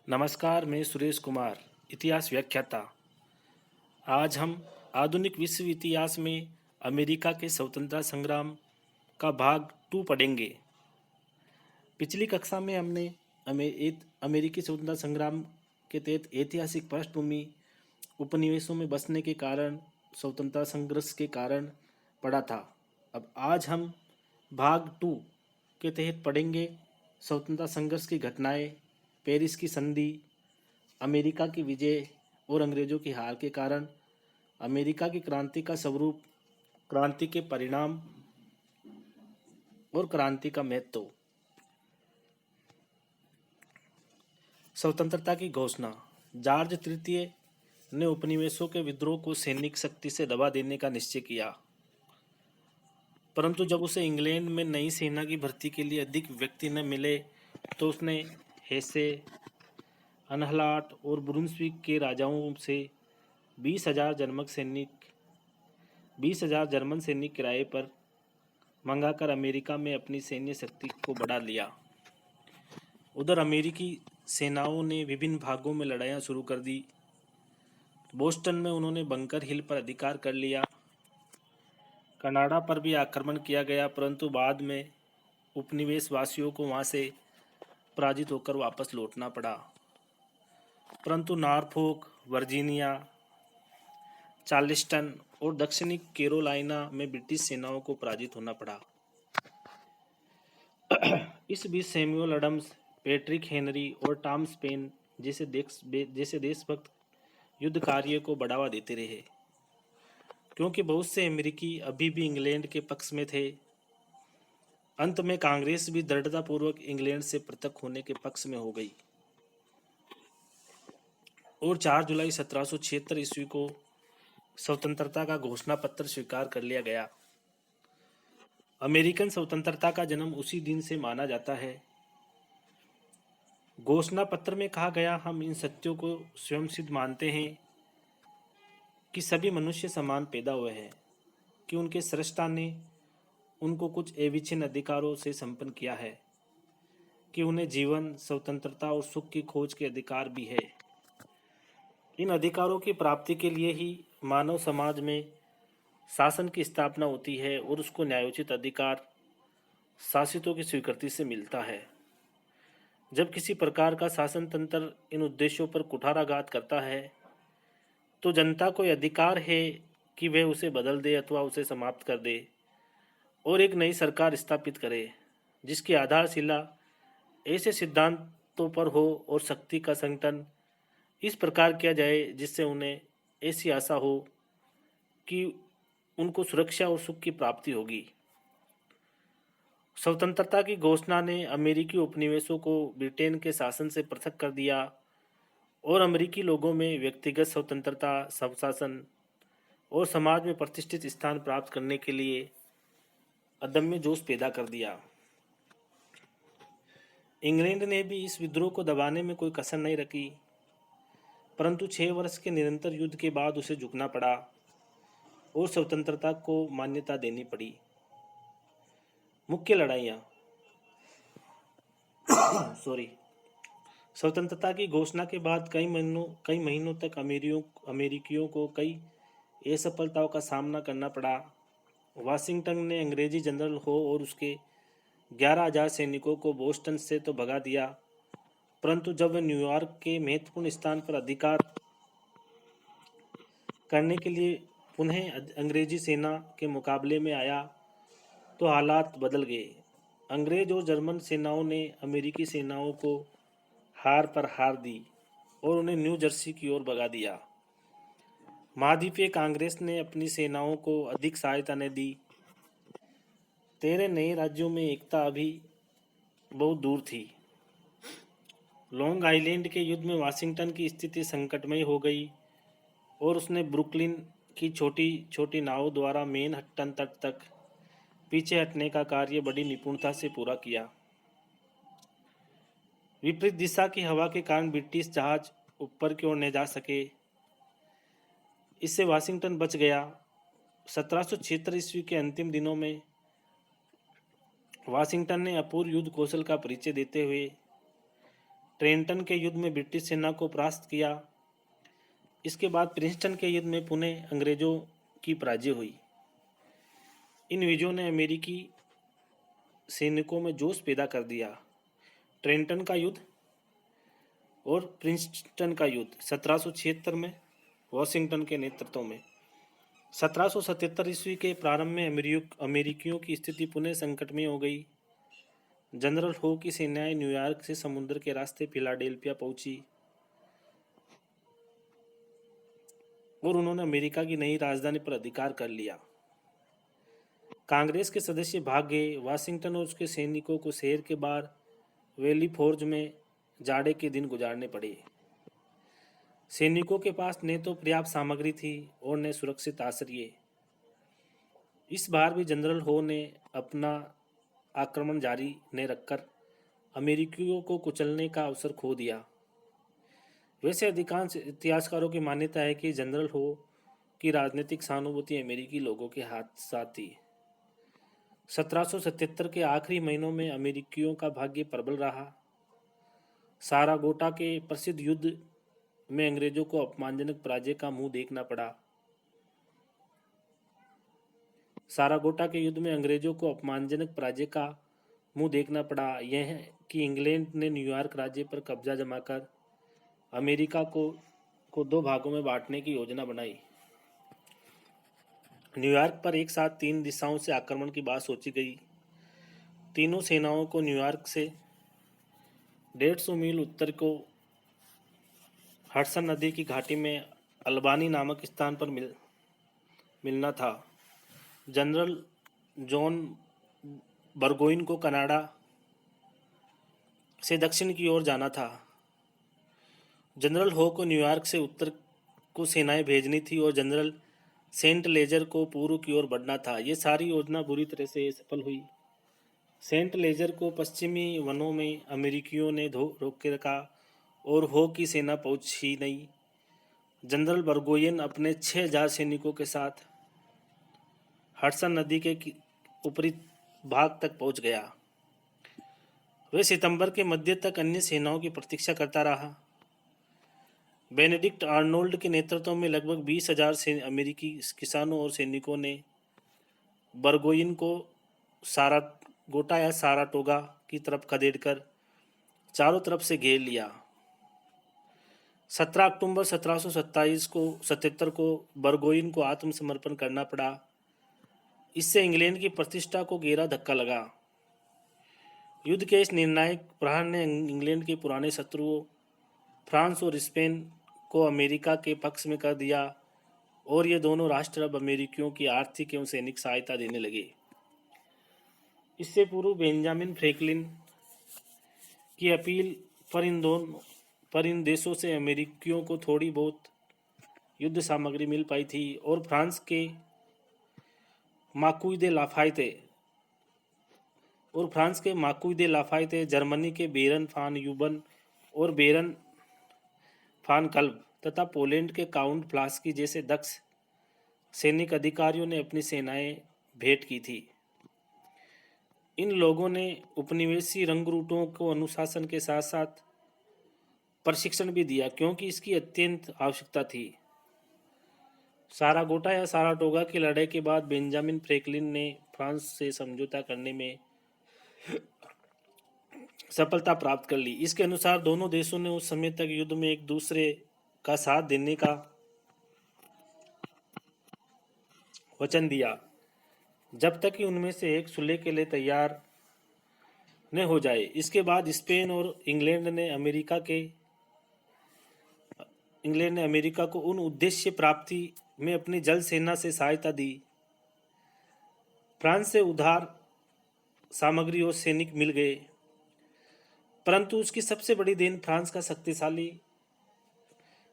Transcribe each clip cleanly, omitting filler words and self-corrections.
नमस्कार, मैं सुरेश कुमार, इतिहास व्याख्याता। आज हम आधुनिक विश्व इतिहास में अमेरिका के स्वतंत्रता संग्राम का भाग 2 पढ़ेंगे। पिछली कक्षा में हमने अमेरिकी स्वतंत्रता संग्राम के तहत ऐतिहासिक पृष्ठभूमि, उपनिवेशों में बसने के कारण, स्वतंत्रता संघर्ष के कारण पढ़ा था। अब आज हम भाग 2 के तहत पढ़ेंगे स्वतंत्रता संघर्ष की घटनाएं, पेरिस की संधि, अमेरिका की विजय और अंग्रेजों की हार के कारण अमेरिका की क्रांति का स्वरूप, क्रांति के परिणाम और क्रांति का महत्व। स्वतंत्रता की घोषणा। जॉर्ज तृतीय ने उपनिवेशों के विद्रोह को सैनिक शक्ति से दबा देने का निश्चय किया, परंतु जब उसे इंग्लैंड में नई सेना की भर्ती के लिए अधिक व्यक्ति न मिले तो उसने हेसे, अनहलाट और ब्रुंसविक के राजाओं से 20,000 जर्मन सैनिक किराए पर मंगाकर अमेरिका में अपनी सैन्य शक्ति को बढ़ा लिया। उधर अमेरिकी सेनाओं ने विभिन्न भागों में लड़ाइयाँ शुरू कर दी। बोस्टन में उन्होंने बंकर हिल पर अधिकार कर लिया। कनाडा पर भी आक्रमण किया गया, परंतु बाद में उपनिवेशवासियों को वहां से पराजित होकर वापस लौटना पड़ा। परंतु नॉरफोक, वर्जीनिया, चार्ल्सटन और दक्षिणी कैरोलिना में ब्रिटिश सेनाओं को पराजित होना पड़ा। इस बीच सैमुअल एडम्स, पैट्रिक हेनरी और टॉमस पेन जैसे देशभक्त युद्ध कार्य को बढ़ावा देते रहे, क्योंकि बहुत से अमेरिकी अभी भी इंग्लैंड के पक्ष में थे। अंत में कांग्रेस भी दृढ़तापूर्वक इंग्लैंड से पृथक होने के पक्ष में हो गई और 4 जुलाई 1776 ईस्वी को स्वतंत्रता का घोषणा पत्र स्वीकार कर लिया गया। अमेरिकन स्वतंत्रता का जन्म उसी दिन से माना जाता है। घोषणा पत्र में कहा गया, हम इन सत्यों को स्वयं सिद्ध मानते हैं कि सभी मनुष्य समान पैदा हुए हैं, कि उनके सृष्टा ने उनको कुछ अविच्छिन्न अधिकारों से संपन्न किया है, कि उन्हें जीवन, स्वतंत्रता और सुख की खोज के अधिकार भी है। इन अधिकारों की प्राप्ति के लिए ही मानव समाज में शासन की स्थापना होती है और उसको न्यायोचित अधिकार शासितों की स्वीकृति से मिलता है। जब किसी प्रकार का शासन तंत्र इन उद्देश्यों पर कुठाराघात करता है तो जनता को यह अधिकार है कि वह उसे बदल दे अथवा उसे समाप्त कर दे और एक नई सरकार स्थापित करे, जिसकी आधारशिला ऐसे सिद्धांतों पर हो और शक्ति का संगठन इस प्रकार किया जाए जिससे उन्हें ऐसी आशा हो कि उनको सुरक्षा और सुख की प्राप्ति होगी। स्वतंत्रता की घोषणा ने अमेरिकी उपनिवेशों को ब्रिटेन के शासन से पृथक कर दिया और अमेरिकी लोगों में व्यक्तिगत स्वतंत्रता, स्वशासन और समाज में प्रतिष्ठित स्थान प्राप्त करने के लिए अदम्य जोश पैदा कर दिया। इंग्लैंड ने भी इस विद्रोह को दबाने में कोई कसर नहीं रखी, परंतु 6 वर्ष के निरंतर युद्ध के बाद उसे झुकना पड़ा और स्वतंत्रता को मान्यता देनी पड़ी। मुख्य लड़ाइयाँ स्वतंत्रता की घोषणा के बाद कई महीनों तक अमेरिकियों को कई असफलताओं का सामना करना पड़ा। वाशिंगटन ने अंग्रेजी जनरल हो और उसके 11,000 सैनिकों को बोस्टन से तो भगा दिया, परंतु जब वह न्यूयॉर्क के महत्वपूर्ण स्थान पर अधिकार करने के लिए पुनः अंग्रेजी सेना के मुकाबले में आया तो हालात बदल गए। अंग्रेज और जर्मन सेनाओं ने अमेरिकी सेनाओं को हार पर हार दी और उन्हें न्यू जर्सी की ओर भगा दिया। महाद्वीपीय कांग्रेस ने अपनी सेनाओं को अधिक सहायता न दी। 13 नए राज्यों में एकता अभी बहुत दूर थी। लॉन्ग आइलैंड के युद्ध में वाशिंगटन की स्थिति संकटमय हो गई और उसने ब्रुकलिन की छोटी छोटी नावों द्वारा मैनहट्टन तट तक पीछे हटने का कार्य बड़ी निपुणता से पूरा किया। विपरीत दिशा की हवा के कारण ब्रिटिश जहाज ऊपर की ओर न जा सके, इससे वाशिंगटन बच गया। 1776 ईस्वी के अंतिम दिनों में वाशिंगटन ने अपूर्व युद्ध कौशल का परिचय देते हुए ट्रेंटन के युद्ध में ब्रिटिश सेना को परास्त किया। इसके बाद प्रिंसटन के युद्ध में पुनः अंग्रेजों की पराजय हुई। इन विजयों ने अमेरिकी सैनिकों में जोश पैदा कर दिया। ट्रेंटन का युद्ध और प्रिंसटन का युद्ध 1776 में वॉशिंगटन के नेतृत्व में। 1777 ईस्वी के प्रारंभ में अमेरिकियों की स्थिति पुनः संकटमय हो गई। जनरल हो की सेनाएं न्यूयॉर्क से समुद्र के रास्ते फिलाडेल्फिया पहुंची और उन्होंने अमेरिका की नई राजधानी पर अधिकार कर लिया। कांग्रेस के सदस्य भाग गए। वाशिंगटन और उसके सैनिकों को शहर के बाहर वैली फोर्ज में जाड़े के दिन गुजारने पड़े। सैनिकों के पास न तो पर्याप्त सामग्री थी और न सुरक्षित आश्रय। इस बार भी जनरल हो ने अपना आक्रमण जारी न रखकर अमेरिकियों को कुचलने का अवसर खो दिया। वैसे अधिकांश इतिहासकारों की मान्यता है कि जनरल हो की राजनीतिक सहानुभूति अमेरिकी लोगों के हाथ साथ थी। 1777 के आखिरी महीनों में अमेरिकियों का भाग्य प्रबल रहा। सारागोटा के प्रसिद्ध युद्ध में अंग्रेजों को अपमानजनक पराजय का मुंह देखना पड़ा। सारागोटा के युद्ध में अंग्रेजों को अपमानजनक पराजय का मुंह देखना पड़ा। यह है कि इंग्लैंड ने न्यूयॉर्क राज्य पर कब्जा जमाकर अमेरिका को दो भागों में बांटने की योजना बनाई। न्यूयॉर्क पर एक साथ 3 दिशाओं से आक्रमण की बात सोची गई। तीनों सेनाओं को न्यूयॉर्क से 150 मील उत्तर को हडसन नदी की घाटी में अल्बानी नामक स्थान पर मिलना था। जनरल जॉन बर्गोइन को कनाडा से दक्षिण की ओर जाना था। जनरल हो को न्यूयॉर्क से उत्तर को सेनाएं भेजनी थी और जनरल सेंट लेजर को पूर्व की ओर बढ़ना था। ये सारी योजना बुरी तरह से सफल हुई। सेंट लेजर को पश्चिमी वनों में अमेरिकियों ने रोक के रखा और हो की सेना पहुंची नहीं। जनरल बर्गोइन अपने 6000 सैनिकों के साथ हडसन नदी के ऊपरी भाग तक पहुंच गया। वह सितंबर के मध्य तक अन्य सेनाओं की प्रतीक्षा करता रहा। बेनेडिक्ट आर्नोल्ड के नेतृत्व में लगभग 20,000 अमेरिकी किसानों और सैनिकों ने बर्गोइन को सारागोटा या साराटोगा की तरफ खदेड़कर चारों तरफ से घेर लिया। 17 अक्टूबर 1777 को बर्गोइन को आत्मसमर्पण करना पड़ा। इससे इंग्लैंड की प्रतिष्ठा को गहरा धक्का लगा। युद्ध के इस निर्णायक प्रहार ने इंग्लैंड के पुराने शत्रुओं फ्रांस और स्पेन को अमेरिका के पक्ष में कर दिया और ये दोनों राष्ट्र अब अमेरिकियों की आर्थिक एवं सैनिक सहायता देने लगे। इससे पूर्व बेंजामिन फ्रैंकलिन की अपील पर इन देशों से अमेरिकियों को थोड़ी बहुत युद्ध सामग्री मिल पाई थी और फ्रांस के मार्क्वी दे लाफायते, जर्मनी के बेरन फान यूबन और बेरन फान कल्ब तथा पोलैंड के काउंट फ्लास्की जैसे दक्ष सैनिक अधिकारियों ने अपनी सेनाएं भेंट की थी। इन लोगों ने उपनिवेशी रंगरूटों को अनुशासन के साथ साथ प्रशिक्षण भी दिया क्योंकि इसकी अत्यंत आवश्यकता थी। सारागोटा या साराटोगा की लड़ाई के बाद बेंजामिन फ्रैंकलिन ने फ्रांस से समझौता करने में सफलता प्राप्त कर ली। इसके अनुसार दोनों देशों ने उस समय तक युद्ध में एक दूसरे का साथ देने का वचन दिया जब तक कि उनमें से एक सुलह के लिए तैयार न हो जाए। इसके बाद स्पेन और इंग्लैंड ने अमेरिका को उन उद्देश्य प्राप्ति में अपनी जल सेना से सहायता दी। फ्रांस से उधार सामग्री और सैनिक मिल गए, परंतु उसकी सबसे बड़ी देन फ्रांस का शक्तिशाली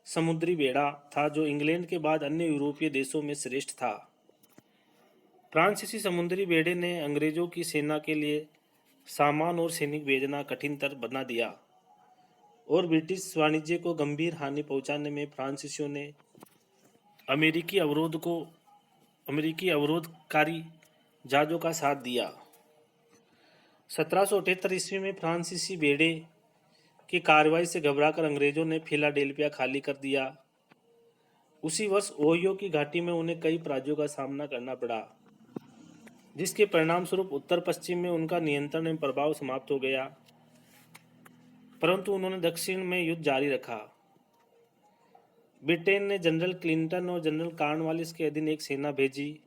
समुद्री बेड़ा था जो इंग्लैंड के बाद अन्य यूरोपीय देशों में श्रेष्ठ था। फ्रांसीसी समुद्री बेड़े ने अंग्रेजों की सेना के लिए सामान और सैनिक भेजना कठिनतर बना दिया और ब्रिटिश वाणिज्य को गंभीर हानि पहुंचाने में फ्रांसीसियों ने अमेरिकी अवरोधकारी जहाजों का साथ दिया। 1778 ईस्वी में फ्रांसीसी बेड़े की कार्रवाई से घबराकर अंग्रेजों ने फिलाडेल्फिया खाली कर दिया। उसी वर्ष ओहियो की घाटी में उन्हें कई पराजयों का सामना करना पड़ा, जिसके परिणाम स्वरूप उत्तर पश्चिम में उनका नियंत्रण एवं प्रभाव समाप्त हो गया, परंतु उन्होंने दक्षिण में युद्ध जारी रखा। ब्रिटेन ने जनरल क्लिंटन और जनरल कॉर्नवालिस के अधीन एक सेना भेजी,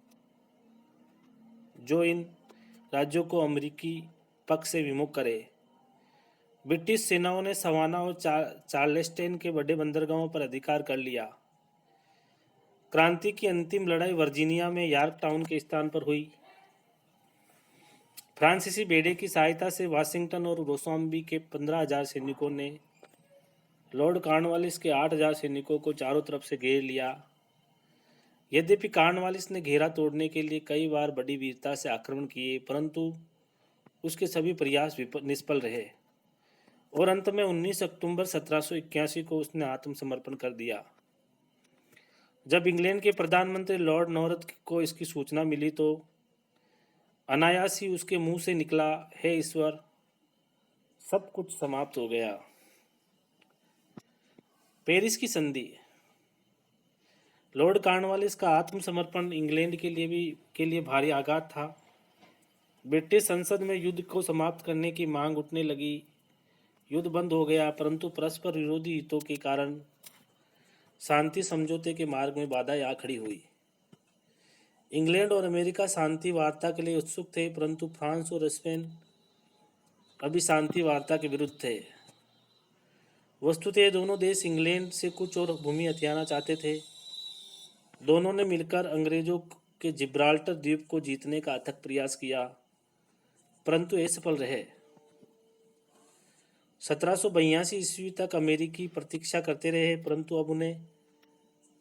जो इन राज्यों को अमेरिकी पक्ष से विमुख करे। ब्रिटिश सेनाओं ने सवाना और चार्लेस्टन के बड़े बंदरगाहों पर अधिकार कर लिया। क्रांति की अंतिम लड़ाई वर्जीनिया में यॉर्क टाउन के स्थान पर हुई। फ्रांसीसी बेड़े की सहायता से वाशिंगटन और रोसोम्बी के 15,000 सैनिकों ने लॉर्ड कॉर्नवालिस के 8,000 सैनिकों को चारों तरफ से घेर लिया। यद्यपि कॉर्नवालिस ने घेरा तोड़ने के लिए कई बार बड़ी वीरता से आक्रमण किए, परंतु उसके सभी प्रयास निष्फल रहे और अंत में 19 अक्टूबर 1781 को उसने आत्मसमर्पण कर दिया। जब इंग्लैंड के प्रधानमंत्री लॉर्ड नॉर्थ को इसकी सूचना मिली तो अनायास ही उसके मुंह से निकला, हे ईश्वर, सब कुछ समाप्त हो गया। पेरिस की संधि। लॉर्ड कॉर्नवालिस का आत्मसमर्पण इंग्लैंड के लिए भारी आघात था। ब्रिटिश संसद में युद्ध को समाप्त करने की मांग उठने लगी। युद्ध बंद हो गया, परंतु परस्पर विरोधी हितों के कारण शांति समझौते के मार्ग में बाधा आ खड़ी हुई। इंग्लैंड और अमेरिका शांति वार्ता के लिए उत्सुक थे, परंतु फ्रांस और स्पेन अभी शांति वार्ता के विरुद्ध थे। वस्तुतः दोनों देश इंग्लैंड से कुछ और भूमि हथियाना चाहते थे। दोनों ने मिलकर अंग्रेजों के जिब्राल्टर द्वीप को जीतने का अथक प्रयास किया, परंतु असफल रहे। 1782 ईस्वी तक अमेरिकी प्रतीक्षा करते रहे, परंतु अब उन्हें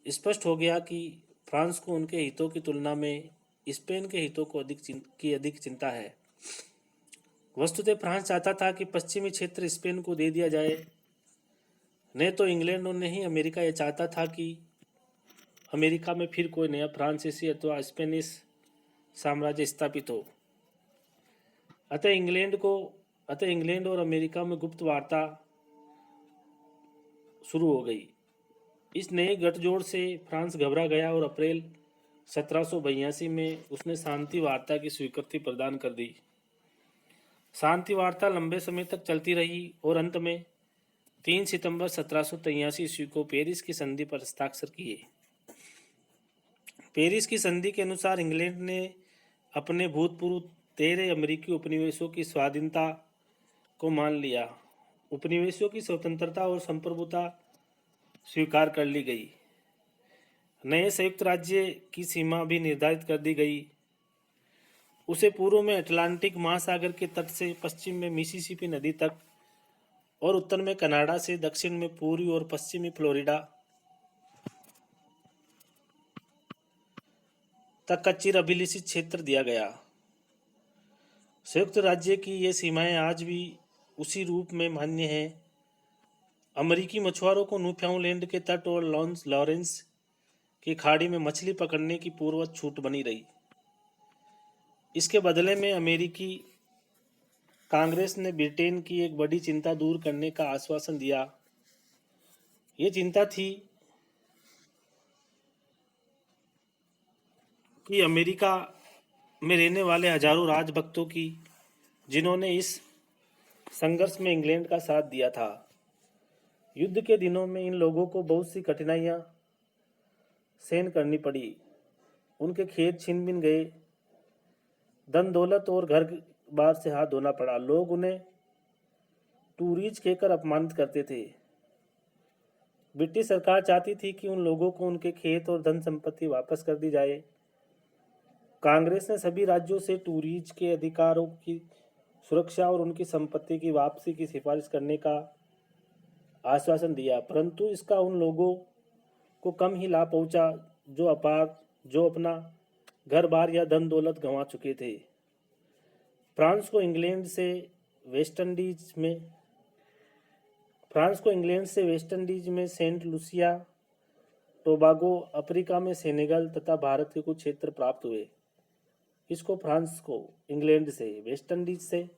स्पष्ट हो गया कि फ्रांस को उनके हितों की तुलना में स्पेन के हितों को अधिक चिंता है। वस्तुतः फ्रांस चाहता था कि पश्चिमी क्षेत्र स्पेन को दे दिया जाए, नहीं तो इंग्लैंड और नहीं अमेरिका यह चाहता था कि अमेरिका में फिर कोई नया फ्रांसीसी अथवा स्पेनिश साम्राज्य स्थापित हो। अतः इंग्लैंड और अमेरिका में गुप्त वार्ता शुरू हो गई। इस नए गठजोड़ से फ्रांस घबरा गया और अप्रैल 1782 में उसने शांति वार्ता की स्वीकृति प्रदान कर दी। शांति वार्ता लंबे समय तक चलती रही और अंत में 3 सितंबर 1783 ईस्वी को पेरिस की संधि पर हस्ताक्षर किए। पेरिस की संधि के अनुसार इंग्लैंड ने अपने भूतपूर्व 13 अमेरिकी उपनिवेशों की स्वाधीनता को मान लिया। उपनिवेशों की स्वतंत्रता और संप्रभुता स्वीकार कर ली गई। नए संयुक्त राज्य की सीमा भी निर्धारित कर दी गई। उसे पूर्व में अटलांटिक महासागर के तट से पश्चिम में मिसिसिपी नदी तक और उत्तर में कनाडा से दक्षिण में पूर्वी और पश्चिमी फ्लोरिडा तक का चिर अभिलिखित क्षेत्र दिया गया। संयुक्त राज्य की ये सीमाएं आज भी उसी रूप में मान्य हैं। अमेरिकी मछुआरों को न्यूफाउंडलैंड के तट और लॉरेंस की खाड़ी में मछली पकड़ने की पूर्ववत छूट बनी रही। इसके बदले में अमेरिकी कांग्रेस ने ब्रिटेन की एक बड़ी चिंता दूर करने का आश्वासन दिया। ये चिंता थी कि अमेरिका में रहने वाले हजारों राजभक्तों की, जिन्होंने इस संघर्ष में इंग्लैंड का साथ दिया था। युद्ध के दिनों में इन लोगों को बहुत सी कठिनाइयां सहन करनी पड़ी। उनके खेत छीन बिन गए, धन दौलत और घर बार से हाथ धोना पड़ा। लोग उन्हें टूरीज कहकर अपमानित करते थे। ब्रिटिश सरकार चाहती थी कि उन लोगों को उनके खेत और धन संपत्ति वापस कर दी जाए। कांग्रेस ने सभी राज्यों से टूरीज के अधिकारों की सुरक्षा और उनकी संपत्ति की वापसी की सिफारिश करने का आश्वासन दिया, परंतु इसका उन लोगों को कम ही लाभ पहुंचा जो अपना घर बार या धन दौलत गंवा चुके थे। फ्रांस को इंग्लैंड से वेस्ट इंडीज में सेंट लुसिया, टोबागो, अफ्रीका में सेनेगल तथा भारत के कुछ क्षेत्र प्राप्त हुए। इसको फ्रांस को इंग्लैंड से, वेस्ट इंडीज से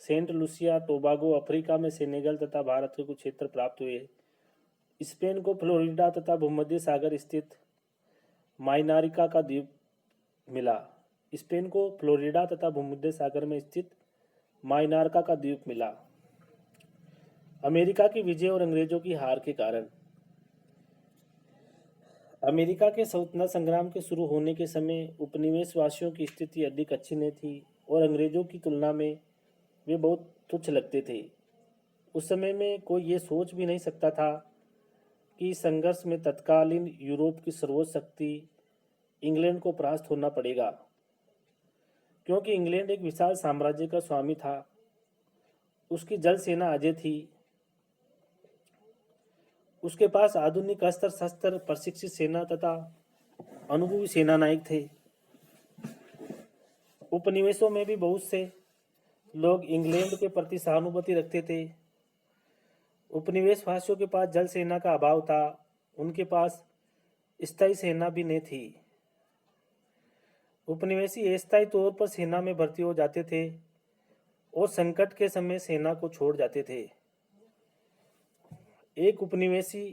सेंट लुसिया, टोबागो, अफ्रीका में सेनेगल तथा भारत के कुछ क्षेत्र प्राप्त हुए। स्पेन को फ्लोरिडा तथा भूमध्य सागर स्थित माइनारिका का द्वीप मिला। स्पेन को फ्लोरिडा तथा भूमध्य सागर में स्थित माइनार्का का द्वीप मिला। अमेरिका की विजय और अंग्रेजों की हार के कारण। अमेरिका के स्वतंत्रता संग्राम के शुरू होने के समय उपनिवेशवासियों की स्थिति अधिक अच्छी नहीं थी और अंग्रेजों की तुलना में वे बहुत तुच्छ लगते थे। उस समय में कोई ये सोच भी नहीं सकता था कि इस संघर्ष में तत्कालीन यूरोप की सर्वोच्च शक्ति इंग्लैंड को परास्त होना पड़ेगा, क्योंकि इंग्लैंड एक विशाल साम्राज्य का स्वामी था। उसकी जल सेना अजय थी। उसके पास आधुनिक अस्त्र शस्त्र, प्रशिक्षित सेना तथा अनुभवी सेना नायक थे। उपनिवेशों में भी बहुत से लोग इंग्लैंड के प्रति सहानुभूति रखते थे। उपनिवेशवासियों के पास जल सेना का अभाव था। उनके पास स्थायी सेना भी नहीं थी। उपनिवेशी अस्थायी तौर पर सेना में भर्ती हो जाते थे और संकट के समय सेना को छोड़ जाते थे। एक उपनिवेशी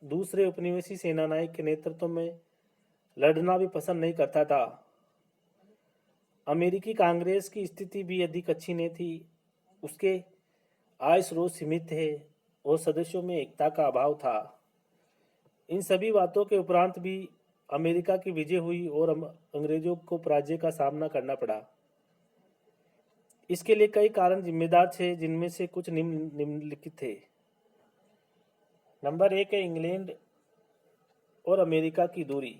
दूसरे उपनिवेशी सेनानायक के नेतृत्व में लड़ना भी पसंद नहीं करता था। अमेरिकी कांग्रेस की स्थिति भी अधिक अच्छी नहीं थी। उसके आय स्रोत सीमित थे और सदस्यों में एकता का अभाव था। इन सभी बातों के उपरांत भी अमेरिका की विजय हुई और अंग्रेजों को पराजय का सामना करना पड़ा। इसके लिए कई कारण जिम्मेदार थे, जिनमें से कुछ निम्नलिखित थे। नंबर 1 है इंग्लैंड और अमेरिका की दूरी।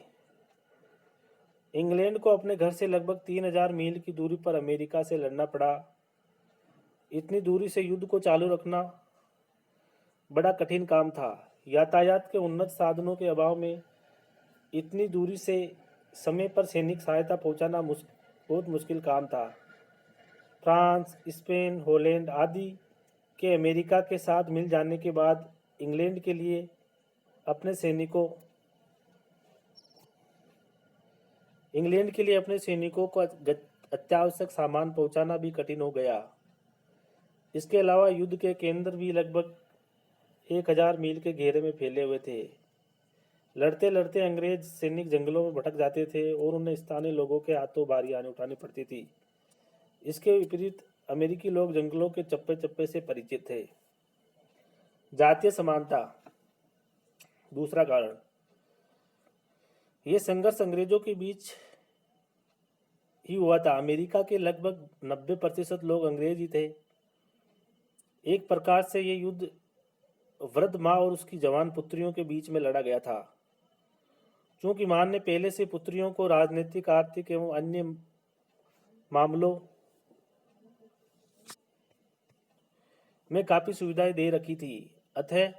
इंग्लैंड को अपने घर से लगभग 3000 मील की दूरी पर अमेरिका से लड़ना पड़ा। इतनी दूरी से युद्ध को चालू रखना बड़ा कठिन काम था। यातायात के उन्नत साधनों के अभाव में इतनी दूरी से समय पर सैनिक सहायता पहुंचाना बहुत मुश्किल काम था। फ्रांस, स्पेन, हॉलैंड आदि के अमेरिका के साथ मिल जाने के बाद इंग्लैंड के लिए अपने सैनिकों को अत्यावश्यक सामान पहुंचाना भी कठिन हो गया। इसके अलावा युद्ध के केंद्र भी लगभग 1000 मील के घेरे में फैले हुए थे। लड़ते लड़ते अंग्रेज सैनिक जंगलों में भटक जाते थे और उन्हें स्थानीय लोगों के हाथों भारी हानि उठानी पड़ती थी। इसके विपरीत अमेरिकी लोग जंगलों के चप्पे चप्पे से परिचित थे। जातीय समानता दूसरा कारण। यह संघर्ष अंग्रेजों के बीच ही हुआ था। अमेरिका के लगभग 90% लोग अंग्रेज ही थे। एक प्रकार से यह युद्ध वृद्ध माँ और उसकी जवान पुत्रियों के बीच में लड़ा गया था। चूंकि मां ने पहले से पुत्रियों को राजनीतिक, आर्थिक एवं अन्य मामलों में काफी सुविधाएं दे रखी थी, अतः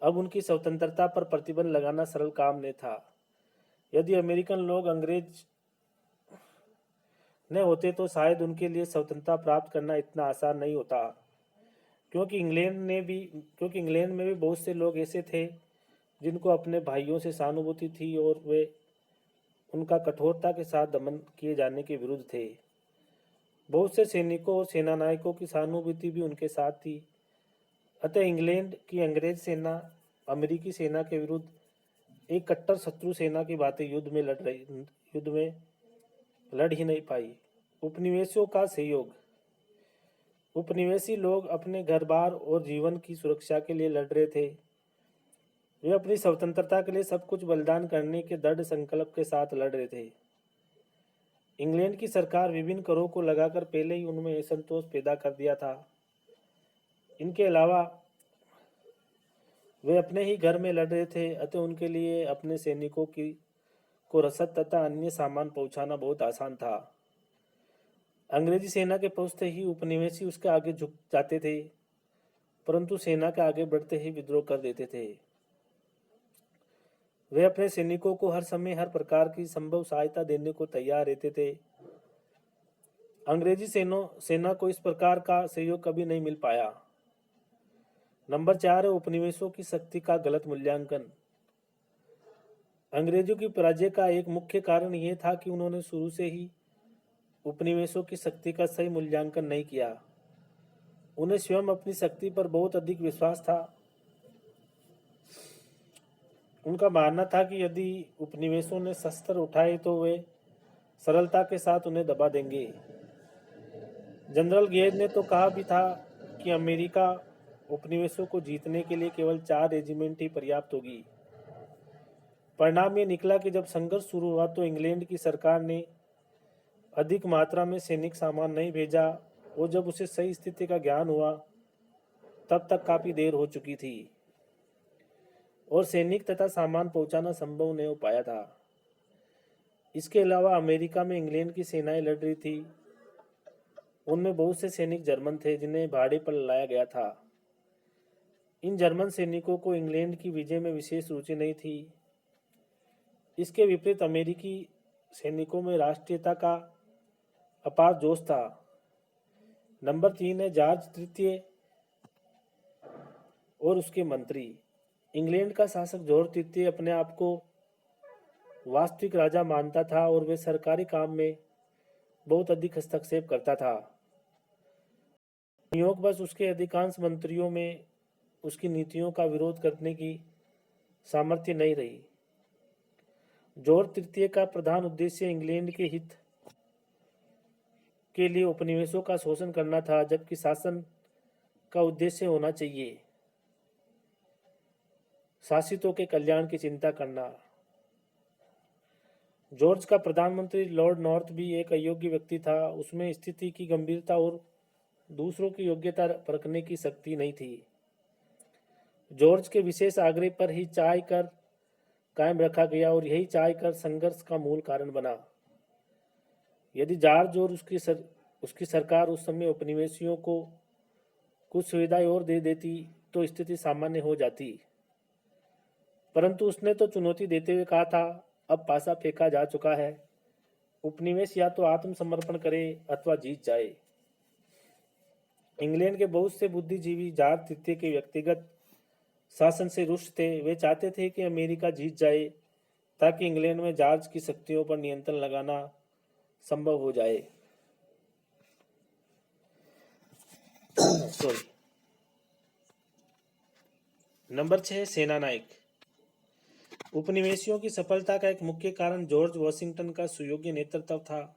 अब उनकी स्वतंत्रता पर प्रतिबंध लगाना सरल काम नहीं था। यदि अमेरिकन लोग अंग्रेज न होते तो शायद उनके लिए स्वतंत्रता प्राप्त करना इतना आसान नहीं होता, क्योंकि इंग्लैंड में भी बहुत से लोग ऐसे थे जिनको अपने भाइयों से सहानुभूति थी और वे उनका कठोरता के साथ दमन किए जाने के विरुद्ध थे। बहुत से सैनिकों और सेनानायकों की सहानुभूति भी उनके साथ थी। अतः इंग्लैंड की अंग्रेज सेना अमेरिकी सेना के विरुद्ध एक कट्टर शत्रु सेना की भांति युद्ध में लड़ ही नहीं पाई। उपनिवेशों का सहयोग। उपनिवेशी लोग अपने घर बार और जीवन की सुरक्षा के लिए लड़ रहे थे। वे अपनी स्वतंत्रता के लिए सब कुछ बलिदान करने के दृढ़ संकल्प के साथ लड़ रहे थे। इंग्लैंड की सरकार विभिन्न करों को लगाकर पहले ही उनमें असंतोष पैदा कर दिया था। इनके अलावा वे अपने ही घर में लड़ रहे थे, अतः उनके लिए अपने सैनिकों को रसद तथा अन्य सामान पहुंचाना बहुत आसान था। अंग्रेजी सेना के पहुंचते ही उपनिवेशी उसके आगे झुक जाते थे, परंतु सेना के आगे बढ़ते ही विद्रोह कर देते थे। वे अपने सैनिकों को हर समय हर प्रकार की संभव सहायता देने को तैयार रहते थे। अंग्रेजी सेना को इस प्रकार का सहयोग कभी नहीं मिल पाया। नंबर 4 है उपनिवेशों की शक्ति का गलत मूल्यांकन। अंग्रेजों की पराजय का एक मुख्य कारण यह था कि उन्होंने शुरू से ही उपनिवेशों की शक्ति का सही मूल्यांकन नहीं किया। उन्हें स्वयं अपनी शक्ति पर बहुत अधिक विश्वास था। उनका मानना था कि यदि उपनिवेशों ने शस्त्र उठाए तो वे सरलता के साथ उन्हें दबा देंगे। जनरल गेज ने तो कहा भी था कि अमेरिका उपनिवेशों को जीतने के लिए केवल 4 रेजिमेंट ही पर्याप्त होगी। परिणाम ये निकला कि जब संघर्ष शुरू हुआ तो इंग्लैंड की सरकार ने अधिक मात्रा में सैनिक सामान नहीं भेजा और जब उसे सही स्थिति का ज्ञान हुआ तब तक काफी देर हो चुकी थी और सैनिक तथा सामान पहुंचाना संभव नहीं हो पाया था। इसके अलावा अमेरिका में इंग्लैंड की सेनाएं लड़ रही थी। उनमें बहुत से सैनिक जर्मन थे जिन्हें भाड़े पर लाया गया था। इन जर्मन सैनिकों को इंग्लैंड की विजय में विशेष रुचि नहीं थी। इसके विपरीत अमेरिकी सैनिकों में राष्ट्रीयता का अपार जोश था। नंबर 3 है जॉर्ज तृतीय और उसके मंत्री। इंग्लैंड का शासक जॉर्ज तृतीय अपने आप को वास्तविक राजा मानता था और वे सरकारी काम में बहुत अधिक हस्तक्षेप करता था। संयोगवश उसके अधिकांश मंत्रियों में उसकी नीतियों का विरोध करने की सामर्थ्य नहीं रही। जॉर्ज तृतीय का प्रधान उद्देश्य इंग्लैंड के हित के लिए उपनिवेशों का शोषण करना था, जबकि शासन का उद्देश्य होना चाहिए शासितों के कल्याण की चिंता करना। जॉर्ज का प्रधानमंत्री लॉर्ड नॉर्थ भी एक अयोग्य व्यक्ति था। उसमें स्थिति की गंभीरता और दूसरों की योग्यता परखने की शक्ति नहीं थी। जॉर्ज के विशेष आग्रह पर ही चाय कर कायम रखा गया और यही चाय कर संघर्ष का मूल कारण बना। यदि जॉर्ज और उसकी सरकार उस समय उपनिवेशियों को कुछ सुविधाएं और दे देती तो स्थिति सामान्य हो जाती, परंतु उसने तो चुनौती देते हुए कहा था, अब पासा फेंका जा चुका है, उपनिवेश या तो आत्मसमर्पण करे अथवा जीत जाए। इंग्लैंड के बहुत से बुद्धिजीवी जॉर्ज तृतीय के व्यक्तिगत शासन से रुष्ट थे। वे चाहते थे कि अमेरिका जीत जाए ताकि इंग्लैंड में जॉर्ज की शक्तियों पर नियंत्रण लगाना संभव हो जाए। सॉरी। नंबर 6 सेना नायक। उपनिवेशियों की सफलता का एक मुख्य कारण जॉर्ज वॉशिंगटन का सुयोग्य नेतृत्व था।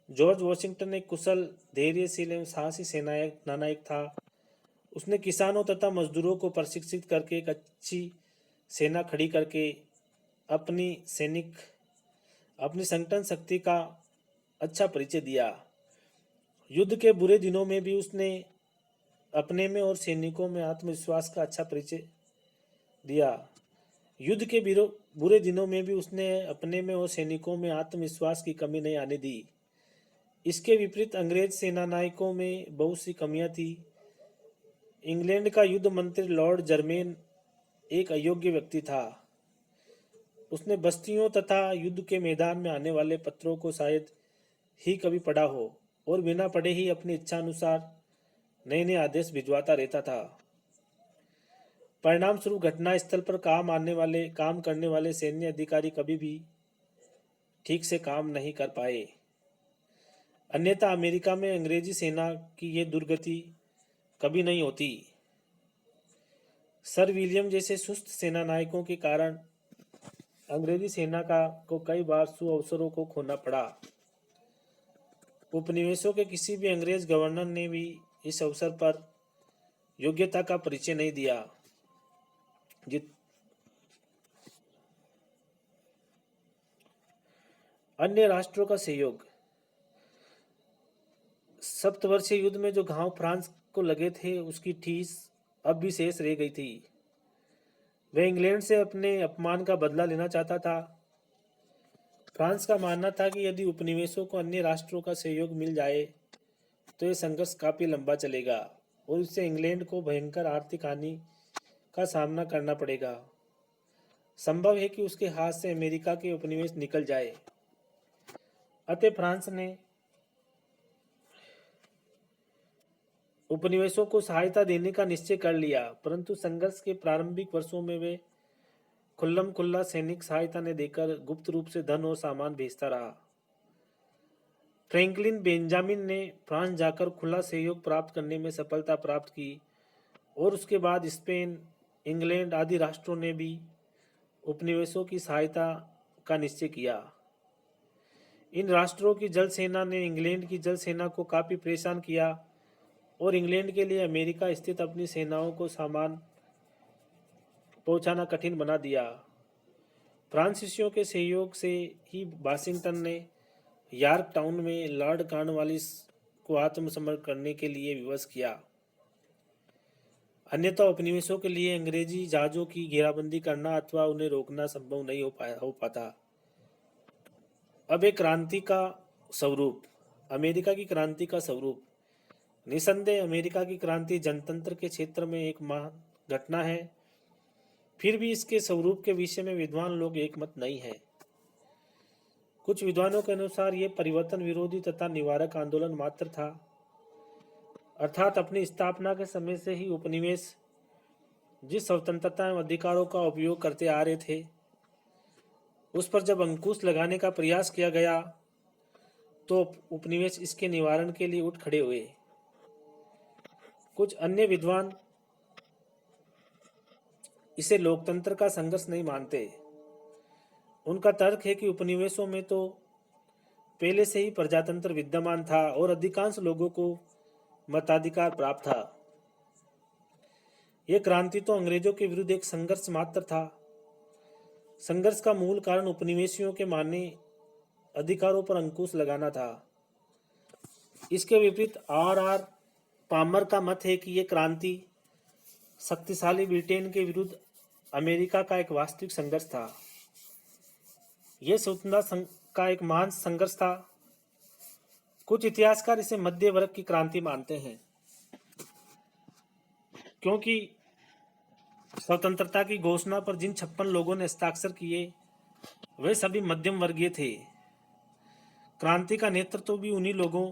जॉर्ज वॉशिंगटन एक कुशल, धैर्यशील एवं साहसी सेना नायक था। उसने किसानों तथा मजदूरों को प्रशिक्षित करके एक अच्छी सेना खड़ी करके अपनी संगठन शक्ति का अच्छा परिचय दिया। युद्ध के बुरे दिनों में भी उसने अपने में और सैनिकों में आत्मविश्वास का अच्छा परिचय दिया। युद्ध के बुरे दिनों में भी उसने अपने में और सैनिकों में आत्मविश्वास की कमी नहीं आने दी। इसके विपरीत अंग्रेज सेना नायकों में बहुत सी कमियां थी। इंग्लैंड का युद्ध मंत्री लॉर्ड जर्मेन एक अयोग्य व्यक्ति था। उसने बस्तियों तथा युद्ध के मैदान में आने वाले पत्रों को शायद ही कभी पढ़ा हो और बिना पढ़े ही अपनी इच्छा अनुसार नए नए आदेश भिजवाता रहता था। परिणाम स्वरूप घटना स्थल पर काम करने वाले सैन्य अधिकारी कभी भी ठीक से काम नहीं कर पाए। अन्यथा अमेरिका में अंग्रेजी सेना की यह दुर्गति कभी नहीं होती। सर विलियम जैसे सुस्त सेना नायकों के कारण अंग्रेजी सेना को कई बार सुअवसरों को खोना पड़ा। उपनिवेशों के किसी भी अंग्रेज गवर्नर ने भी इस अवसर पर योग्यता का परिचय नहीं दिया। अन्य राष्ट्रों का सहयोग। सप्तवर्षीय युद्ध में जो घाव फ्रांस को लगे थे उसकी ठेस अब भी शेष रह गई थी। वह इंग्लैंड से अपने अपमान का बदला लेना चाहता था। फ्रांस का मानना था कि यदि उपनिवेशों को अन्य राष्ट्रों का सहयोग मिल जाए तो यह संघर्ष काफी लंबा चलेगा और इससे इंग्लैंड को भयंकर आर्थिक हानि का सामना करना पड़ेगा। संभव है कि उसके हाथ से अमेरिका के उपनिवेश निकल जाए। अतः फ्रांस ने उपनिवेशों को सहायता देने का निश्चय कर लिया, परंतु संघर्ष के प्रारंभिक वर्षों में वे खुल्लम खुल्ला सैनिक सहायता ने देकर गुप्त रूप से धन और सामान भेजता रहा। फ्रैंकलिन बेंजामिन ने फ्रांस जाकर खुला सहयोग प्राप्त करने में सफलता प्राप्त की और उसके बाद स्पेन, इंग्लैंड आदि राष्ट्रों ने भी उपनिवेशों की सहायता का निश्चय किया। इन राष्ट्रों की जल सेना ने इंग्लैंड की जल सेना को काफ़ी परेशान किया और इंग्लैंड के लिए अमेरिका स्थित अपनी सेनाओं को सामान पहुंचाना कठिन बना दिया। फ्रांसीसियों के सहयोग से ही वाशिंगटन ने यॉर्क टाउन में लॉर्ड कॉर्नवालिस को आत्मसमर्पण करने के लिए विवश किया। अन्यथा उपनिवेशों के लिए अंग्रेजी जहाज़ों की घेराबंदी करना अथवा उन्हें रोकना संभव नहीं हो पाता। अब एक क्रांति का स्वरूप, अमेरिका की क्रांति का स्वरूप। निसंदेह अमेरिका की क्रांति जनतंत्र के क्षेत्र में एक महान घटना है। फिर भी इसके स्वरूप के विषय में विद्वान लोग एकमत नहीं है। कुछ विद्वानों के अनुसार ये परिवर्तन विरोधी तथा निवारक आंदोलन मात्र था, अर्थात अपनी स्थापना के समय से ही उपनिवेश जिस स्वतंत्रता एवं अधिकारों का उपयोग करते आ रहे थे उस पर जब अंकुश लगाने का प्रयास किया गया तो उपनिवेश इसके निवारण के लिए उठ खड़े हुए। कुछ अन्य विद्वान इसे लोकतंत्र का संघर्ष नहीं मानते। उनका तर्क है कि उपनिवेशों में तो पहले से ही प्रजातंत्र विद्यमान था और अधिकांश लोगों को मताधिकार प्राप्त था। यह क्रांति तो अंग्रेजों के विरुद्ध एक संघर्ष मात्र था। संघर्ष का मूल कारण उपनिवेशियों के माने अधिकारों पर अंकुश लगाना था। इसके विपरीत आर पामर का मत है कि यह क्रांति शक्तिशाली ब्रिटेन के विरुद्ध अमेरिका का एक वास्तविक संघर्ष था। यह स्वतंत्रता का एक महान संघर्ष था। कुछ इतिहासकार इसे मध्य वर्ग की क्रांति मानते हैं, क्योंकि स्वतंत्रता की घोषणा पर जिन 56 लोगों ने हस्ताक्षर किए वे सभी मध्यम वर्गीय थे। क्रांति का नेतृत्व भी उन्हीं लोगों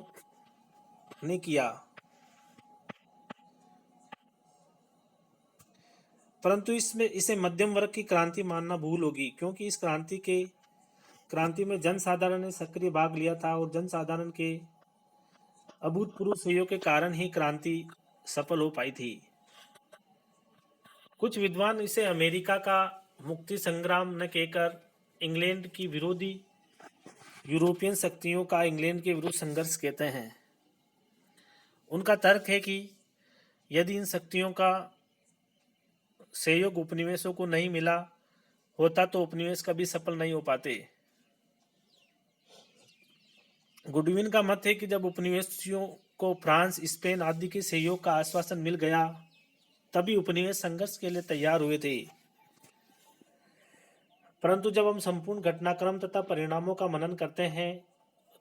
ने किया। परंतु इसमें इसे मध्यम वर्ग की क्रांति मानना भूल होगी, क्योंकि इस क्रांति में जनसाधारण ने सक्रिय भाग लिया था और जनसाधारण के अभूतपूर्व सहयोग के कारण ही क्रांति सफल हो पाई थी। कुछ विद्वान इसे अमेरिका का मुक्ति संग्राम न कहकर इंग्लैंड की विरोधी यूरोपियन शक्तियों का इंग्लैंड के विरुद्ध संघर्ष कहते हैं। उनका तर्क है कि यदि इन शक्तियों का सहयोग उपनिवेशों को नहीं मिला होता तो उपनिवेश कभी सफल नहीं हो पाते। गुडविन का मत है कि जब उपनिवेशियों को फ्रांस, स्पेन आदि के सहयोग का आश्वासन मिल गया तभी उपनिवेश संघर्ष के लिए तैयार हुए थे। परंतु जब हम संपूर्ण घटनाक्रम तथा परिणामों का मनन करते हैं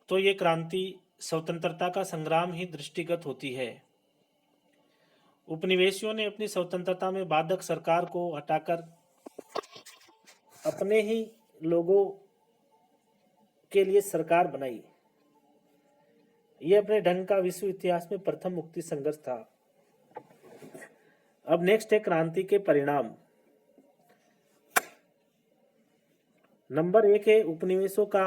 तो ये क्रांति स्वतंत्रता का संग्राम ही दृष्टिगत होती है। उपनिवेशियों ने अपनी स्वतंत्रता में बाधक सरकार को हटाकर अपने ही लोगों के लिए सरकार बनाई। यह अपने ढंग का विश्व इतिहास में प्रथम मुक्ति संघर्ष था। अब नेक्स्ट है क्रांति के परिणाम। नंबर 1 है उपनिवेशों का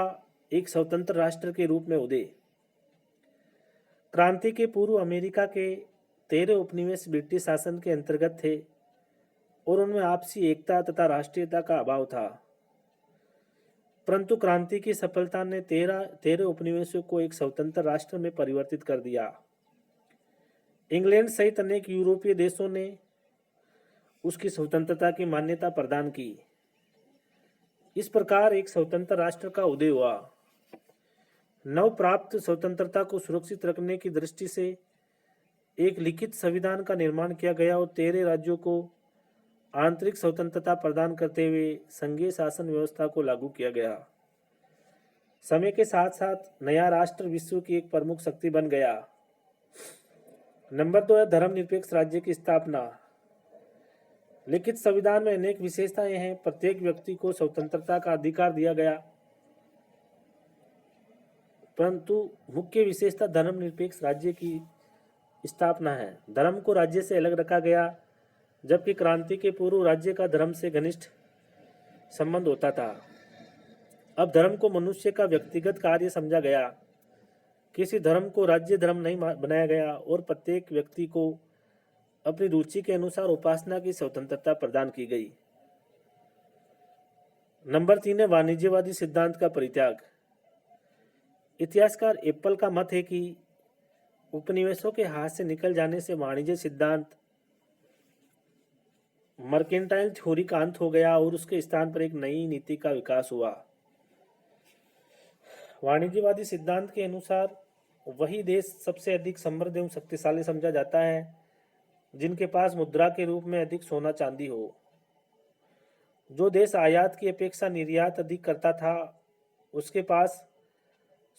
एक स्वतंत्र राष्ट्र के रूप में उदय। क्रांति के पूर्व अमेरिका के 13 उपनिवेश ब्रिटिश शासन के अंतर्गत थे और उनमें आपसी एकता तथा राष्ट्रीयता का अभाव था। परंतु क्रांति की सफलता ने 13 उपनिवेशों को एक स्वतंत्र राष्ट्र में परिवर्तित कर दिया। इंग्लैंड सहित अनेक यूरोपीय देशों ने उसकी स्वतंत्रता की मान्यता प्रदान की। इस प्रकार एक स्वतंत्र राष्ट्र का उदय हुआ। नव प्राप्त स्वतंत्रता को सुरक्षित रखने की दृष्टि से एक लिखित संविधान का निर्माण किया गया और 13 राज्यों को आंतरिक स्वतंत्रता प्रदान करते हुए संघीय शासन व्यवस्था को लागू किया गया। समय के साथ साथ नया राष्ट्र विश्व की एक प्रमुख शक्ति बन गया। नंबर 2 है धर्मनिरपेक्ष राज्य की स्थापना। लिखित संविधान में अनेक विशेषताएं हैं। प्रत्येक व्यक्ति को स्वतंत्रता का अधिकार दिया गया, परंतु मुख्य विशेषता धर्मनिरपेक्ष राज्य की स्थापना है। धर्म को राज्य से अलग रखा गया, जबकि क्रांति के पूर्व राज्य का धर्म से घनिष्ठ संबंध होता था। अब धर्म को मनुष्य का व्यक्तिगत कार्य समझा गया। किसी धर्म को राज्य धर्म नहीं बनाया गया और प्रत्येक व्यक्ति को अपनी रुचि के अनुसार उपासना की स्वतंत्रता प्रदान की गई। नंबर 3 है वाणिज्यवादी सिद्धांत का परित्याग। इतिहासकार एप्पल का मत है कि उपनिवेशों के हाथ से निकल जाने से वाणिज्य सिद्धांत मर्केंटाइल थ्योरी का अंत हो गया और उसके स्थान पर एक नई नीति का विकास हुआ। वाणिज्यवादी सिद्धांत के अनुसार वही देश सबसे अधिक समृद्ध एवं शक्तिशाली समझा जाता है जिनके पास मुद्रा के रूप में अधिक सोना चांदी हो। जो देश आयात की अपेक्षा निर्यात अधिक करता था उसके पास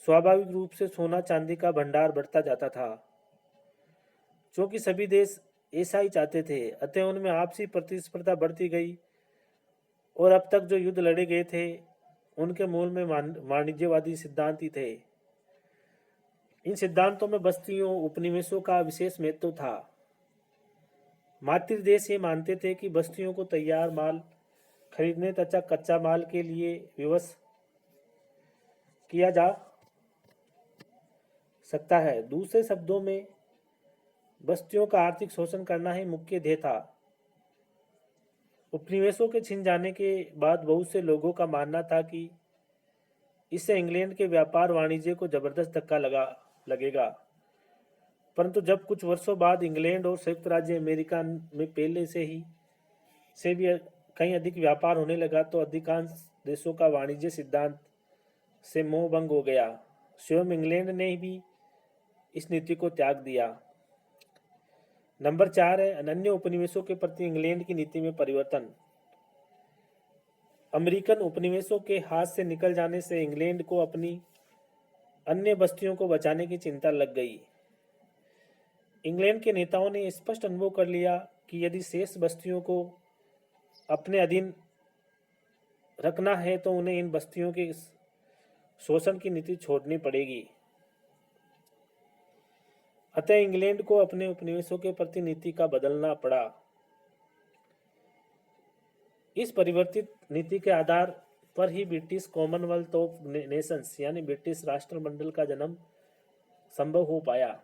स्वाभाविक रूप से सोना चांदी का भंडार बढ़ता जाता था। क्योंकि सभी देश ऐसा ही चाहते थे अतः उनमें आपसी प्रतिस्पर्धा बढ़ती गई और अब तक जो युद्ध लड़े गए थे उनके मूल में वाणिज्यवादी सिद्धांत ही थे। इन सिद्धांतों में बस्तियों उपनिवेशों का विशेष महत्व था। मातृ देश ये मानते थे कि बस्तियों को तैयार माल खरीदने तथा कच्चा माल के लिए विवश किया जा सकता है। दूसरे शब्दों में बस्तियों का आर्थिक शोषण करना ही मुख्य ध्येय था। उपनिवेशों के छिन जाने के बाद बहुत से लोगों का मानना था कि इससे इंग्लैंड के व्यापार वाणिज्य को जबरदस्त धक्का लगेगा। परंतु जब कुछ वर्षों बाद इंग्लैंड और संयुक्त राज्य अमेरिका में पहले से भी कहीं अधिक व्यापार होने लगा तो अधिकांश देशों का वाणिज्य सिद्धांत से मोह भंग हो गया। स्वयं इंग्लैंड ने भी इस नीति को त्याग दिया। नंबर 4 है अन्य उपनिवेशों के प्रति इंग्लैंड की नीति में परिवर्तन। अमेरिकन उपनिवेशों के हाथ से निकल जाने से इंग्लैंड को अपनी अन्य बस्तियों को बचाने की चिंता लग गई। इंग्लैंड के नेताओं ने स्पष्ट अनुभव कर लिया कि यदि शेष बस्तियों को अपने अधीन रखना है तो उन्हें इन बस्तियों के शोषण की नीति छोड़नी पड़ेगी। अतः इंग्लैंड को अपने उपनिवेशों के प्रति नीति का बदलना पड़ा। इस परिवर्तित नीति के आधार पर ही ब्रिटिश कॉमनवेल्थ ऑफ नेशंस यानी ब्रिटिश राष्ट्रमंडल का जन्म संभव हो पाया।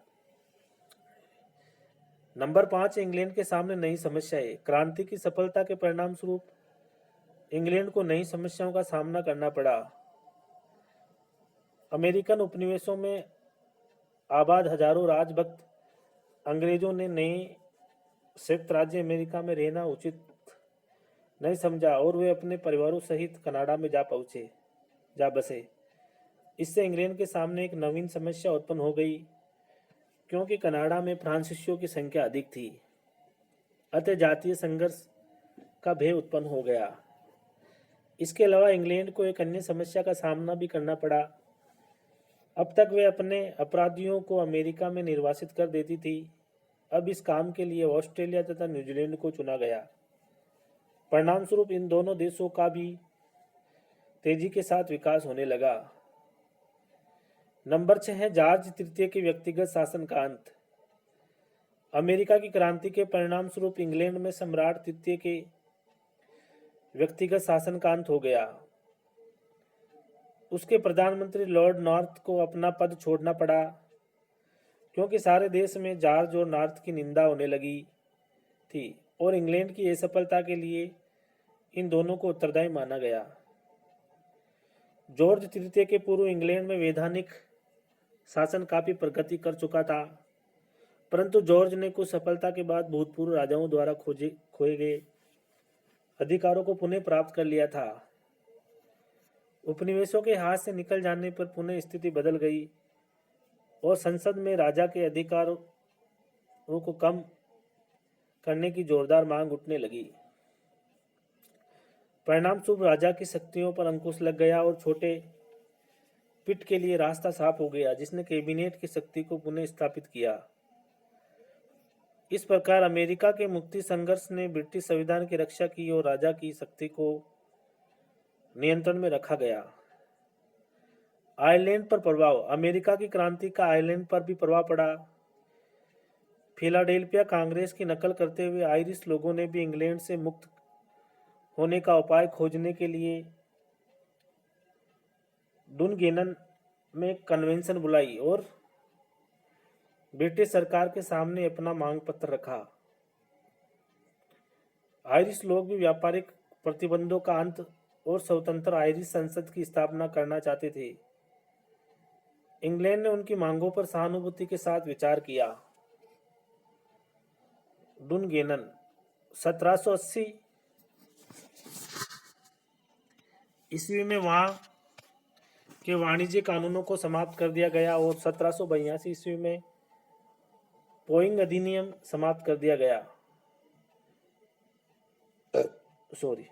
नंबर 5 इंग्लैंड के सामने नई समस्याएं। क्रांति की सफलता के परिणाम स्वरूप इंग्लैंड को नई समस्याओं का सामना करना पड़ा। अमेरिकन उपनिवेशों में आबाद हजारों राजभक्त अंग्रेजों ने नए संयुक्त राज्य अमेरिका में रहना उचित नहीं समझा और वे अपने परिवारों सहित कनाडा में जा बसे। इससे इंग्लैंड के सामने एक नवीन समस्या उत्पन्न हो गई क्योंकि कनाडा में फ्रांसीसियों की संख्या अधिक थी। अतः जातीय संघर्ष का भय उत्पन्न हो गया। इसके अलावा इंग्लैंड को एक अन्य समस्या का सामना भी करना पड़ा। अब तक वे अपने अपराधियों को अमेरिका में निर्वासित कर देती थी। अब इस काम के लिए ऑस्ट्रेलिया तथा न्यूजीलैंड को चुना गया। परिणाम स्वरूप इन दोनों देशों का भी तेजी के साथ विकास होने लगा। नंबर 6 है जॉर्ज तृतीय के व्यक्तिगत शासन का अंत। अमेरिका की क्रांति के परिणाम स्वरूप इंग्लैंड में सम्राट तृतीय के व्यक्तिगत शासन का अंत हो गया। उसके प्रधानमंत्री लॉर्ड नॉर्थ को अपना पद छोड़ना पड़ा क्योंकि सारे देश में जॉर्ज और नॉर्थ की निंदा होने लगी थी और इंग्लैंड की असफलता के लिए इन दोनों को उत्तरदायी माना गया। जॉर्ज तृतीय के पूर्व इंग्लैंड में वैधानिक शासन काफी प्रगति कर चुका था, परंतु जॉर्ज ने कुछ सफलता के बाद भूतपूर्व राजाओं द्वारा खोए गए अधिकारों को पुनः प्राप्त कर लिया था। उपनिवेशों के हाथ से निकल जाने पर पुनः स्थिति बदल गई और संसद में राजा के अधिकारों को कम करने की जोरदार मांग उठने लगी। परिणाम स्वरूप राजा की शक्तियों पर अंकुश लग गया और छोटे पिट के लिए रास्ता साफ हो गया, जिसने कैबिनेट की शक्ति को पुनः स्थापित किया। इस प्रकार अमेरिका के मुक्ति संघर्ष ने ब्रिटिश संविधान की रक्षा की और राजा की शक्ति को नियंत्रण में रखा गया। आयरलैंड पर प्रभाव। अमेरिका की क्रांति का आयरलैंड पर भी प्रभाव पड़ा। फिलाडेल्फिया कांग्रेस की नकल करते हुए आयरिश लोगों ने भी इंग्लैंड से मुक्त होने का उपाय खोजने के लिए डुनगेनन में कन्वेंशन बुलाई और ब्रिटिश सरकार के सामने अपना मांग पत्र रखा। आयरिश लोग भी व्यापारिक प्रतिबंधों का अंत और स्वतंत्र आयरिश संसद की स्थापना करना चाहते थे। इंग्लैंड ने उनकी मांगों पर सहानुभूति के साथ विचार किया। डुनगेनन 1780 ईस्वी में वहां के वाणिज्य कानूनों को समाप्त कर दिया गया और 1782 ईस्वी में पोइंग अधिनियम समाप्त कर दिया गया। सॉरी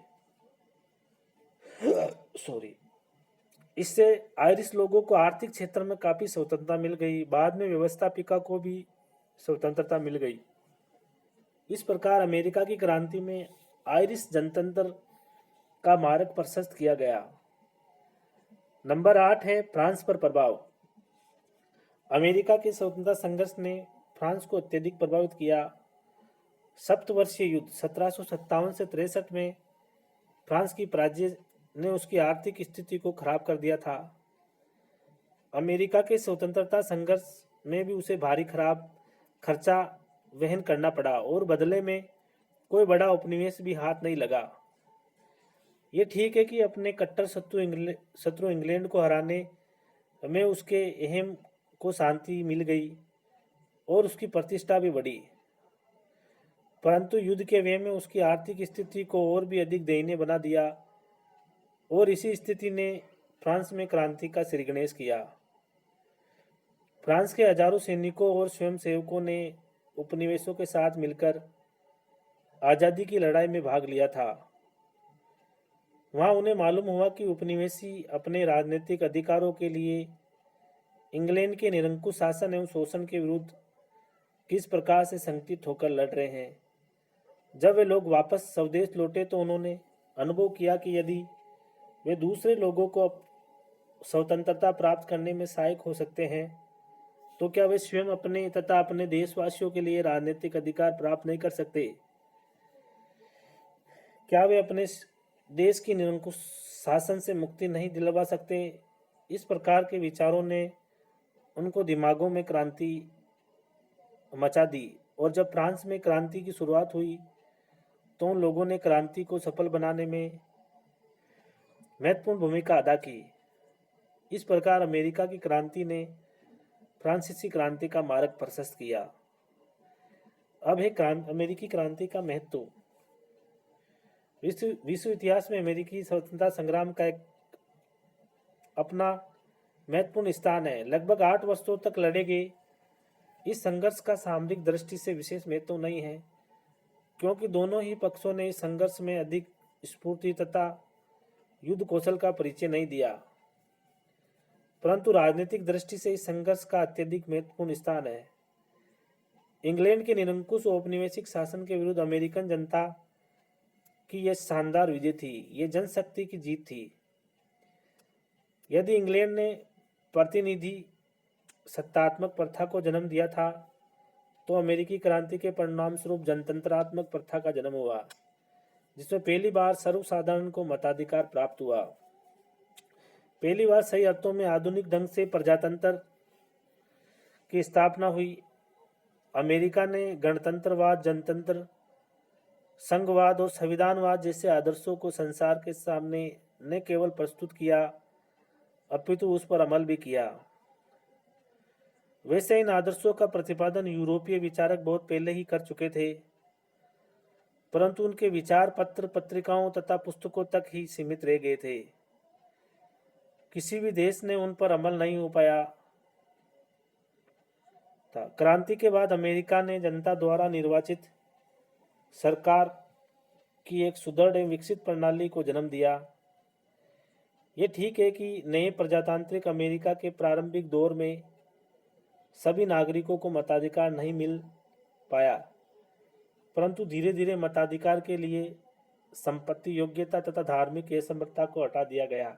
इससे आयरिश लोगों को आर्थिक क्षेत्र में काफी स्वतंत्रता मिल गई। बाद में व्यवस्थापिका को भी स्वतंत्रता मिल गई। इस प्रकार अमेरिका की क्रांति में आयरिश जनतंत्र का मार्ग प्रशस्त किया गया। नंबर 8 है फ्रांस पर प्रभाव। अमेरिका के स्वतंत्रता संघर्ष ने फ्रांस को अत्यधिक प्रभावित किया। सप्तवर्षीय युद्ध 1757 से 63 में फ्रांस की पराजय ने उसकी आर्थिक स्थिति को खराब कर दिया था। अमेरिका के स्वतंत्रता संघर्ष में भी उसे भारी खर्चा वहन करना पड़ा और बदले में कोई बड़ा उपनिवेश भी हाथ नहीं लगा। ये ठीक है कि अपने कट्टर शत्रु इंग्लैंड को हराने में उसके अहम को शांति मिल गई और उसकी प्रतिष्ठा भी बढ़ी, परंतु युद्ध के व्यय में उसकी आर्थिक स्थिति को और भी अधिक दयनीय बना दिया और इसी स्थिति ने फ्रांस में क्रांति का श्रीगणेश किया। फ्रांस के हजारों सैनिकों और स्वयंसेवकों ने उपनिवेशों के साथ मिलकर आज़ादी की लड़ाई में भाग लिया था। वहां उन्हें मालूम हुआ कि उपनिवेशी अपने राजनीतिक अधिकारों के लिए इंग्लैंड के निरंकुश शासन एवं शोषण के विरुद्ध किस प्रकार से संगठित होकर लड़ रहे हैं। जब वे लोग वापस स्वदेश लौटे तो उन्होंने अनुभव किया कि यदि वे दूसरे लोगों को स्वतंत्रता प्राप्त करने में सहायक हो सकते हैं तो क्या वे स्वयं अपने तथा अपने देशवासियों के लिए राजनीतिक अधिकार प्राप्त नहीं कर सकते? क्या वे अपने देश की निरंकुश शासन से मुक्ति नहीं दिलवा सकते? इस प्रकार के विचारों ने उनको दिमागों में क्रांति मचा दी और जब फ्रांस में क्रांति की शुरुआत हुई तो उन लोगों ने क्रांति को सफल बनाने में महत्वपूर्ण भूमिका अदा की। इस प्रकार अमेरिका की क्रांति ने फ्रांसीसी क्रांति का मार्ग प्रशस्त किया। अब है अमेरिकी क्रांति का महत्व। विश्व इतिहास में अमेरिकी स्वतंत्रता संग्राम का एक अपना महत्वपूर्ण स्थान है। लगभग 8 वर्षों तक लड़े गए इस संघर्ष का सामरिक दृष्टि से विशेष महत्व नहीं है, क्योंकि दोनों ही पक्षों ने इस संघर्ष में अधिक स्फूर्ति तथा युद्ध कौशल का परिचय नहीं दिया, परंतु राजनीतिक दृष्टि से इस संघर्ष का अत्यधिक महत्वपूर्ण स्थान है। इंग्लैंड के निरंकुश औपनिवेशिक शासन के विरुद्ध अमेरिकन जनता की यह शानदार विजय थी। यह जनशक्ति की जीत थी। यदि इंग्लैंड ने प्रतिनिधि सत्तात्मक प्रथा को जन्म दिया था तो अमेरिकी क्रांति के परिणाम स्वरूप जनतंत्रात्मक प्रथा का जन्म हुआ, जिसमें पहली बार सर्वसाधारण को मताधिकार प्राप्त हुआ। पहली बार सही अर्थों में आधुनिक ढंग से प्रजातंत्र की स्थापना हुई। अमेरिका ने गणतंत्रवाद, जनतंत्र, संघवाद और संविधानवाद जैसे आदर्शों को संसार के सामने न केवल प्रस्तुत किया अपितु उस पर अमल भी किया। वैसे इन आदर्शों का प्रतिपादन यूरोपीय विचारक बहुत पहले ही कर चुके थे, परंतु उनके विचार पत्र, पत्रिकाओं तथा पुस्तकों तक ही सीमित रह गए थे। किसी भी देश ने उन पर अमल नहीं हो पाया था। क्रांति के बाद अमेरिका ने जनता द्वारा निर्वाचित सरकार की एक सुदृढ़ एवं विकसित प्रणाली को जन्म दिया। ये ठीक है कि नए प्रजातांत्रिक अमेरिका के प्रारंभिक दौर में सभी नागरिकों को मताधिकार नहीं मिल पाया, परंतु धीरे धीरे मताधिकार के लिए संपत्ति, योग्यता तथा धार्मिक असमर्थता को हटा दिया गया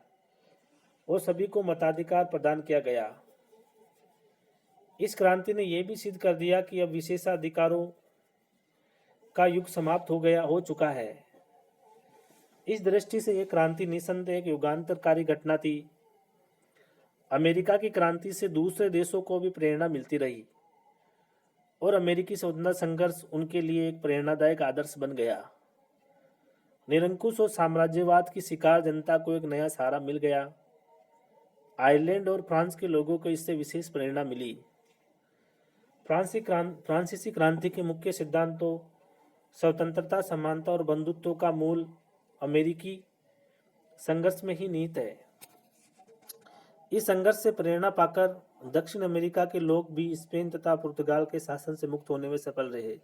और सभी को मताधिकार प्रदान किया गया। इस क्रांति ने यह भी सिद्ध कर दिया कि अब विशेषाधिकारों का युग समाप्त हो चुका है। इस दृष्टि से यह क्रांति निसंदेह एक युगांतरकारी घटना थी। अमेरिका की क्रांति से दूसरे देशों को भी प्रेरणा मिलती रही। और अमेरिकी स्वतंत्रता संघर्ष उनके लिए एक प्रेरणादायक आदर्श बन गया। निरंकुश और साम्राज्यवाद की शिकार जनता को एक नया सहारा मिल गया। आयरलैंड और फ्रांस के लोगों को इससे विशेष प्रेरणा मिली। फ्रांसीसी क्रांति के मुख्य सिद्धांतों स्वतंत्रता, समानता और बंधुत्व का मूल अमेरिकी संघर्ष में ही निहित है। इस संघर्ष से प्रेरणा पाकर दक्षिण अमेरिका के लोग भी स्पेन तथा पुर्तगाल के शासन से मुक्त होने में सफल रहे।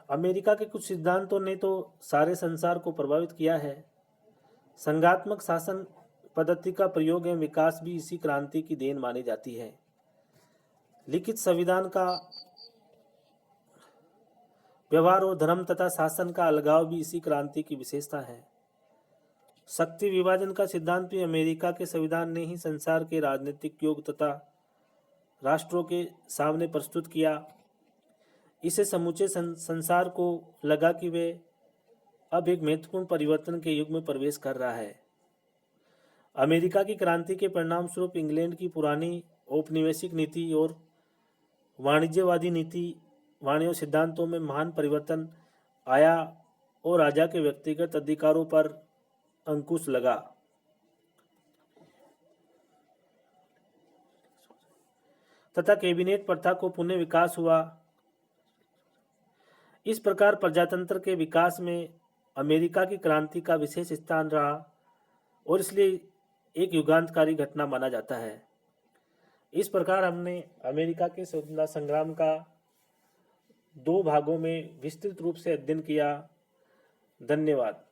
अमेरिका के कुछ सिद्धांतों ने तो सारे संसार को प्रभावित किया है। संघात्मक शासन पद्धति का प्रयोग एवं विकास भी इसी क्रांति की देन मानी जाती है। लिखित संविधान का व्यवहार और धर्म तथा शासन का अलगाव भी इसी क्रांति की विशेषता है। शक्ति विभाजन का सिद्धांत भी अमेरिका के संविधान ने ही संसार के राजनीतिक योग तथा राष्ट्रों के सामने प्रस्तुत किया। इसे समूचे संसार को लगा कि वे अब एक महत्वपूर्ण परिवर्तन के युग में प्रवेश कर रहा है। अमेरिका की क्रांति के परिणाम स्वरूप इंग्लैंड की पुरानी औपनिवेशिक नीति और वाणिज्य सिद्धांतों में महान परिवर्तन आया और राजा के व्यक्तिगत अधिकारों पर अंकुश लगा। तथा कैबिनेट प्रथा को पुनः विकास हुआ। इस प्रकार प्रजातंत्र के विकास में अमेरिका की क्रांति का विशेष स्थान रहा और इसलिए एक युगांतकारी घटना माना जाता है। इस प्रकार हमने अमेरिका के स्वतंत्रता संग्राम का 2 भागों में विस्तृत रूप से अध्ययन किया। धन्यवाद।